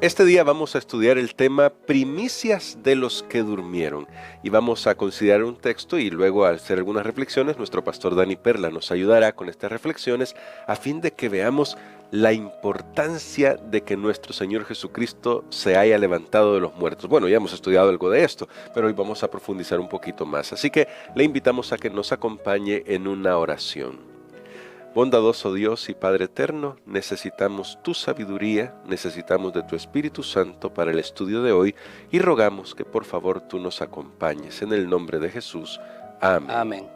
Este día vamos a estudiar el tema primicias de los que durmieron y vamos a considerar un texto y luego al hacer algunas reflexiones nuestro pastor Dani Perla nos ayudará con estas reflexiones a fin de que veamos la importancia de que nuestro Señor Jesucristo se haya levantado de los muertos. Bueno, ya hemos estudiado algo de esto, pero hoy vamos a profundizar un poquito más. Así que le invitamos a que nos acompañe en una oración. Bondadoso Dios y Padre eterno, necesitamos tu sabiduría, necesitamos de tu Espíritu Santo para el estudio de hoy y rogamos que por favor tú nos acompañes. En el nombre de Jesús. Amén. Amén.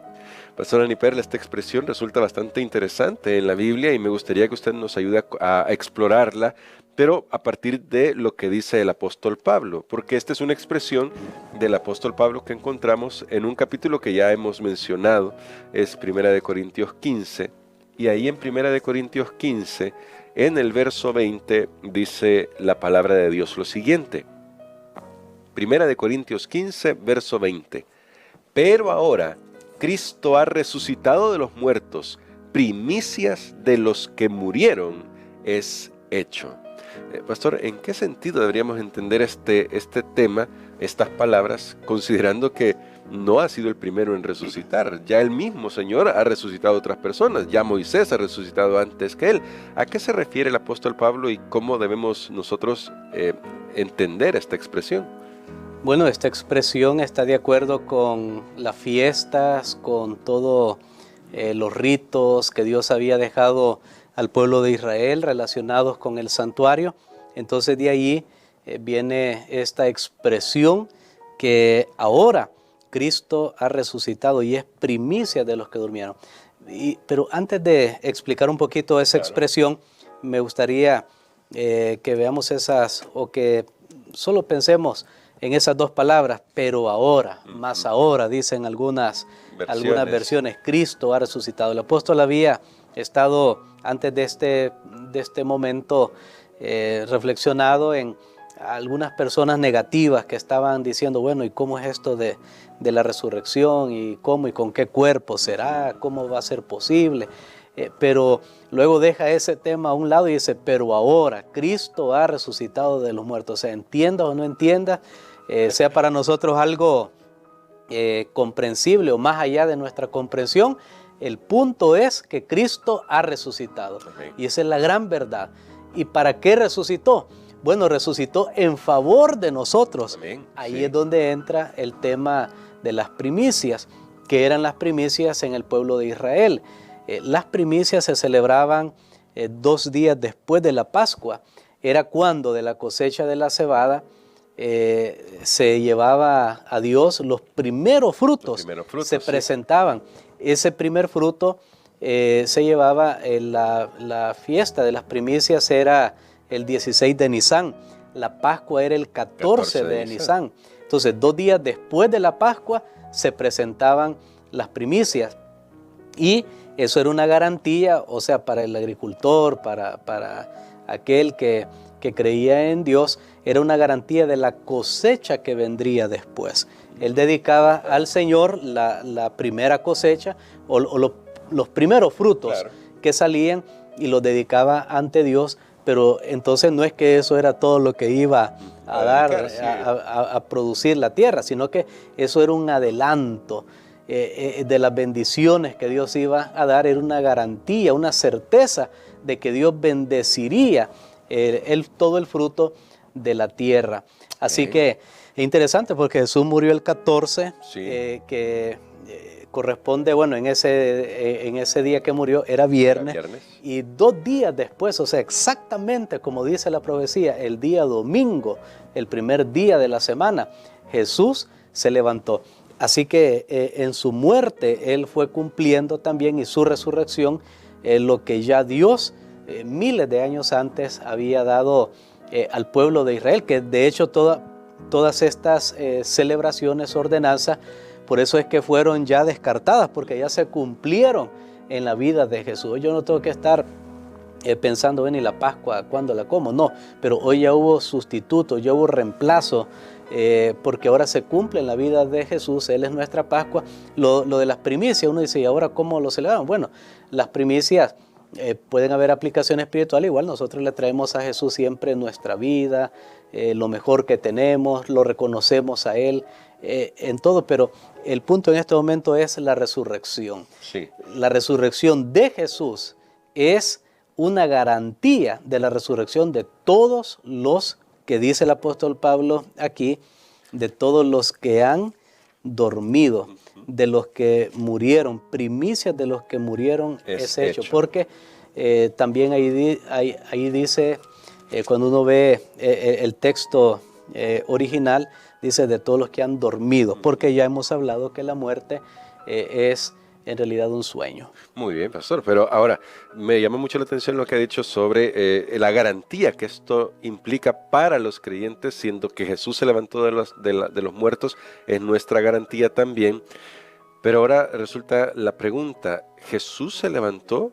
Pastor Dani Perla, esta expresión resulta bastante interesante en la Biblia y me gustaría que usted nos ayude a explorarla, pero a partir de lo que dice el apóstol Pablo, porque esta es una expresión del apóstol Pablo que encontramos en un capítulo que ya hemos mencionado, es 1 Corintios 15, y ahí en 1 Corintios 15, en el verso 20, dice la palabra de Dios lo siguiente. 1 Corintios 15, verso 20. Pero ahora Cristo ha resucitado de los muertos, primicias de los que murieron es hecho. Pastor, ¿en qué sentido deberíamos entender este tema, estas palabras, considerando que no ha sido el primero en resucitar? Ya el mismo Señor ha resucitado a otras personas, ya Moisés ha resucitado antes que él. ¿A qué se refiere el apóstol Pablo y cómo debemos nosotros entender esta expresión? Bueno, esta expresión está de acuerdo con las fiestas, con todos los ritos que Dios había dejado al pueblo de Israel relacionados con el santuario. Entonces de ahí viene esta expresión que ahora Cristo ha resucitado y es primicia de los que durmieron. Pero antes de explicar un poquito esa expresión, me gustaría que veamos o que solo pensemos en esas dos palabras, pero ahora, más ahora, dicen algunas versiones, Cristo ha resucitado. El apóstol había estado antes de este momento reflexionado en algunas personas negativas que estaban diciendo, bueno, ¿y cómo es esto de la resurrección? ¿Y cómo y con qué cuerpo será? ¿Cómo va a ser posible? Pero luego deja ese tema a un lado y dice, pero ahora Cristo ha resucitado de los muertos. O sea, entienda o no entienda, sea para nosotros algo comprensible o más allá de nuestra comprensión, el punto es que Cristo ha resucitado. Okay. Y esa es la gran verdad. ¿Y para qué resucitó? Bueno, resucitó en favor de nosotros. Amén. Ahí es donde entra el tema de las primicias, que eran las primicias en el pueblo de Israel. Las primicias se celebraban 2 días después de la Pascua. Era cuando de la cosecha de la cebada se llevaba a Dios los primeros frutos. Se presentaban. Ese primer fruto se llevaba la fiesta de las primicias era el 16 de Nisán. La Pascua era el 14 de Nisán. Entonces, 2 días después de la Pascua se presentaban las primicias. Y eso era una garantía, o sea, para el agricultor, para aquel que creía en Dios, era una garantía de la cosecha que vendría después. Él dedicaba al Señor la primera cosecha o los primeros frutos, claro, que salían y los dedicaba ante Dios, pero entonces no es que eso era todo lo que iba a dar, a producir la tierra, sino que eso era un adelanto de las bendiciones que Dios iba a dar, era una garantía, una certeza de que Dios bendeciría todo el fruto de la tierra. Así que es interesante porque Jesús murió el 14, que corresponde, bueno, en ese día que murió era viernes, y 2 días después, o sea, exactamente como dice la profecía, el día domingo, el primer día de la semana, Jesús se levantó. Así que en su muerte Él fue cumpliendo también y su resurrección lo que ya Dios miles de años antes había dado al pueblo de Israel, que de hecho todas estas celebraciones, ordenanzas, por eso es que fueron ya descartadas, porque ya se cumplieron en la vida de Jesús. Yo no tengo que estar pensando, ven, y la Pascua, ¿cuándo la como? No, pero hoy ya hubo sustituto, ya hubo reemplazo, porque ahora se cumple en la vida de Jesús, Él es nuestra Pascua. Lo de las primicias, uno dice, ¿y ahora cómo lo celebraron? Bueno, las primicias pueden haber aplicaciones espirituales. Igual nosotros le traemos a Jesús siempre en nuestra vida, lo mejor que tenemos, lo reconocemos a Él en todo, pero el punto en este momento es la resurrección. Sí. La resurrección de Jesús es una garantía de la resurrección de todos los que dice el apóstol Pablo aquí, de todos los que han dormido, de los que murieron, primicias de los que murieron es hecho. Porque también ahí dice, cuando uno ve el texto original, dice de todos los que han dormido, porque ya hemos hablado que la muerte es en realidad un sueño. Muy bien, pastor, pero ahora me llama mucho la atención lo que ha dicho sobre la garantía que esto implica para los creyentes, siendo que Jesús se levantó de los muertos, es nuestra garantía también. Pero ahora resulta la pregunta, ¿Jesús se levantó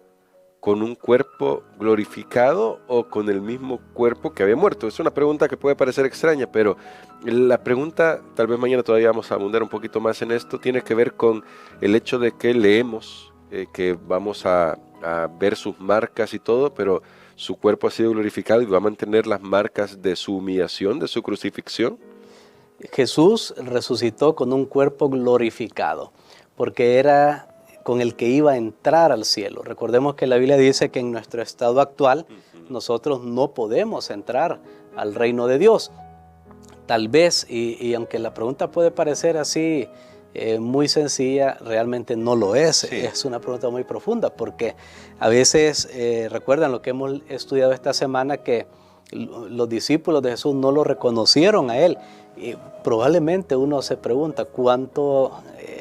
con un cuerpo glorificado o con el mismo cuerpo que había muerto? Es una pregunta que puede parecer extraña, pero la pregunta, tal vez mañana todavía vamos a abundar un poquito más en esto, tiene que ver con el hecho de que leemos que vamos a ver sus marcas y todo, pero su cuerpo ha sido glorificado y va a mantener las marcas de su humillación, de su crucifixión. Jesús resucitó con un cuerpo glorificado, porque era con el que iba a entrar al cielo. Recordemos que la Biblia dice que en nuestro estado actual nosotros no podemos entrar al reino de Dios. Tal vez, y aunque la pregunta puede parecer así muy sencilla, realmente no lo es. Sí. Es una pregunta muy profunda, porque a veces, recuerdan lo que hemos estudiado esta semana, que los discípulos de Jesús no lo reconocieron a Él. Y probablemente uno se pregunta cuánto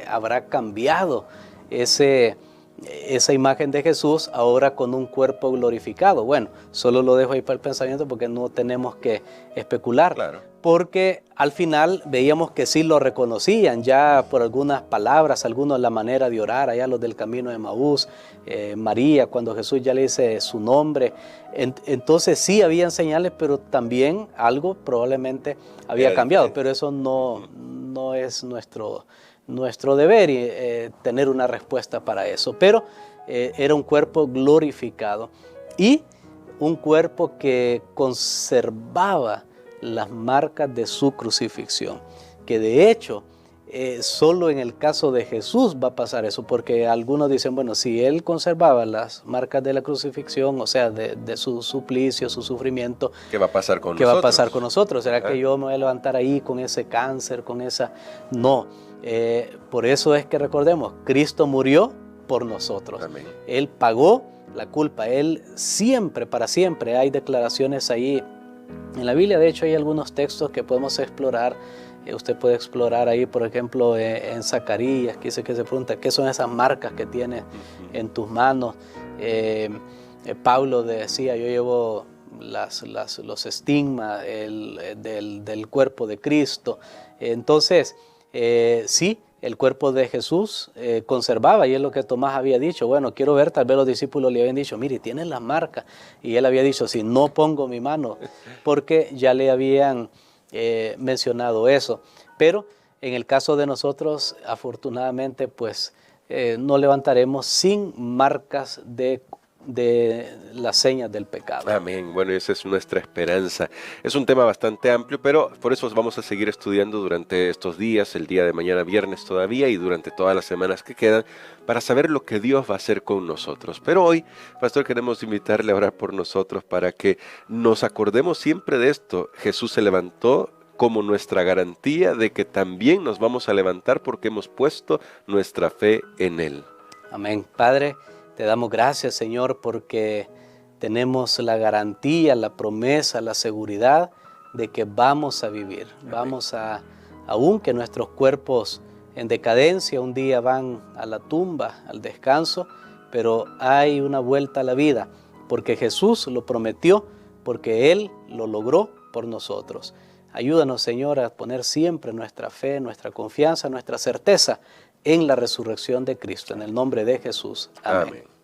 habrá cambiado esa imagen de Jesús ahora con un cuerpo glorificado. Bueno, solo lo dejo ahí para el pensamiento porque no tenemos que especular. Claro. Porque al final veíamos que sí lo reconocían ya por algunas palabras, algunos la manera de orar, allá los del camino de Emaús, María, cuando Jesús ya le dice su nombre. Entonces sí habían señales, pero también algo probablemente había cambiado, pero eso no es nuestro deber y tener una respuesta para eso. Pero era un cuerpo glorificado y un cuerpo que conservaba las marcas de su crucifixión, que de hecho solo en el caso de Jesús va a pasar eso, porque algunos dicen, bueno, si Él conservaba las marcas de la crucifixión, o sea, de su suplicio, su sufrimiento, ¿qué va a pasar con nosotros? ¿Qué va a pasar con nosotros? ¿Será que yo me voy a levantar ahí con ese cáncer, con esa...? No, por eso es que recordemos, Cristo murió por nosotros. Amén. Él pagó la culpa, Él siempre, para siempre, hay declaraciones ahí en la Biblia. De hecho, hay algunos textos que podemos explorar. Usted puede explorar ahí, por ejemplo, en Zacarías, que dice que se pregunta, ¿qué son esas marcas que tienes en tus manos? Pablo decía, yo llevo los estigmas del cuerpo de Cristo. Entonces, sí, el cuerpo de Jesús conservaba, y es lo que Tomás había dicho. Bueno, quiero ver, tal vez los discípulos le habían dicho, mire, tienen las marcas. Y él había dicho, si no pongo mi mano, porque ya le habían mencionado eso. Pero en el caso de nosotros, afortunadamente, pues nos levantaremos sin marcas de las señas del pecado. Amén. Bueno, esa es nuestra esperanza. Es un tema bastante amplio, pero por eso vamos a seguir estudiando durante estos días, el día de mañana viernes todavía y durante todas las semanas que quedan, para saber lo que Dios va a hacer con nosotros. Pero hoy, pastor, queremos invitarle a orar por nosotros para que nos acordemos siempre de esto. Jesús se levantó como nuestra garantía de que también nos vamos a levantar porque hemos puesto nuestra fe en Él. Amén. Padre, te damos gracias, Señor, porque tenemos la garantía, la promesa, la seguridad de que vamos a vivir. Amén. Vamos aunque nuestros cuerpos en decadencia un día van a la tumba, al descanso, pero hay una vuelta a la vida, porque Jesús lo prometió, porque Él lo logró por nosotros. Ayúdanos, Señor, a poner siempre nuestra fe, nuestra confianza, nuestra certeza en la resurrección de Cristo. En el nombre de Jesús. Amén. Amén.